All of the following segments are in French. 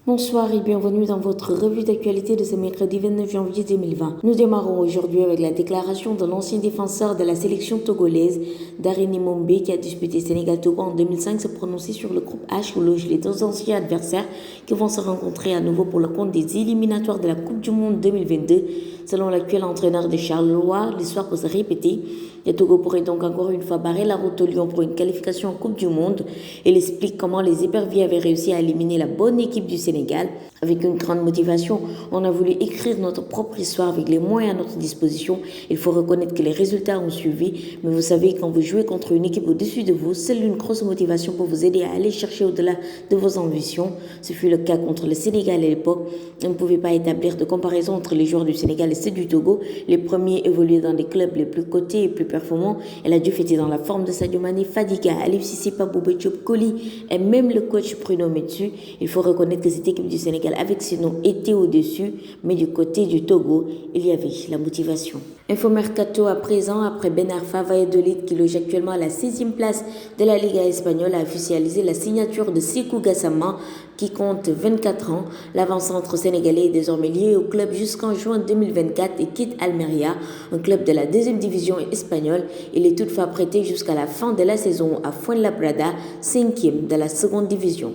Bonsoir et bienvenue dans votre revue d'actualité de ce mercredi 29 janvier 2020. Nous démarrons aujourd'hui avec la déclaration de l'ancien défenseur de la sélection togolaise, Darine Mombe, qui a disputé Sénégal-Togo en 2005, se prononcer sur le groupe H où logent les deux anciens adversaires qui vont se rencontrer à nouveau pour le compte des éliminatoires de la Coupe du Monde 2022. Selon l'actuel entraîneur de Charleroi, l'histoire peut se répéter. Le Togo pourrait donc encore une fois barrer la route au Lion pour une qualification en Coupe du Monde. Il explique comment les éperviers avaient réussi à éliminer la bonne équipe du Sénégal. Avec une grande motivation, on a voulu écrire notre propre histoire avec les moyens à notre disposition. Il faut reconnaître que les résultats ont suivi. Mais vous savez, quand vous jouez contre une équipe au-dessus de vous, seule une grosse motivation pour vous aider à aller chercher au-delà de vos ambitions. Ce fut le cas contre le Sénégal à l'époque. On ne pouvait pas établir de comparaison entre les joueurs du Sénégal et ceux du Togo. Les premiers évoluaient dans des clubs les plus cotés et plus performants. El Hadji était dans la forme de Sadio Mané, Fadiga, Aliou Cissé, Boubé Diop, Koli et même le coach Bruno Metsu. Il faut reconnaître que cette équipe du Sénégal avec ses noms était au-dessus, mais du côté du Togo, il y avait la motivation. Info Mercato à présent, après Ben Arfa, Valladolid qui loge actuellement à la 16e place de la Liga espagnole, a officialisé la signature de Sékou Gassama qui compte 24 ans. L'avant-centre sénégalais est désormais lié au club jusqu'en juin 2024 et quitte Almeria, un club de la deuxième division espagnole. Il est toutefois prêté jusqu'à la fin de la saison à Fuenlabrada, 5e de la seconde division.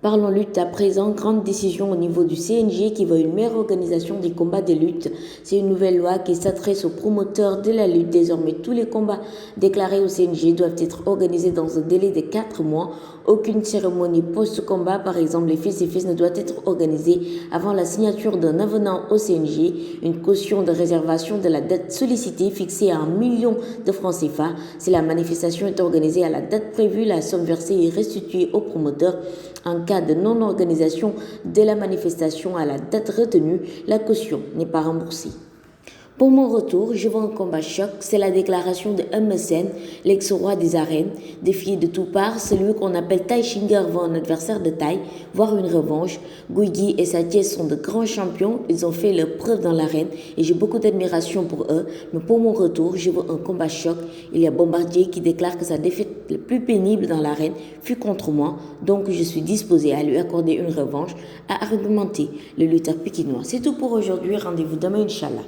Parlons lutte à présent, grande décision au niveau du CNG qui veut une meilleure organisation des combats de lutte. C'est une nouvelle loi qui s'adresse aux promoteurs de la lutte. Désormais, tous les combats déclarés au CNG doivent être organisés dans un délai de 4 mois. Aucune cérémonie post-combat, par exemple les face-à-face, ne doit être organisée avant la signature d'un avenant au CNG. Une caution de réservation de la date sollicitée fixée à 1 million de francs CFA. Si la manifestation est organisée à la date prévue, la somme versée est restituée aux promoteurs. En cas de non-organisation de la manifestation à la date retenue, la caution n'est pas remboursée. Pour mon retour, je veux un combat choc, c'est la déclaration de MSN, l'ex-roi des arènes. Défié de tout part, celui qu'on appelle Tai Shinger veut un adversaire de taille, voire une revanche. Guigui et Sathies sont de grands champions, ils ont fait leur preuve dans l'arène et j'ai beaucoup d'admiration pour eux. Mais pour mon retour, je veux un combat choc. Il y a Bombardier qui déclare que sa défaite la plus pénible dans l'arène fut contre moi, donc je suis disposé à lui accorder une revanche, a argumenté le lutteur pékinois. C'est tout pour aujourd'hui, rendez-vous demain, Inch'Allah.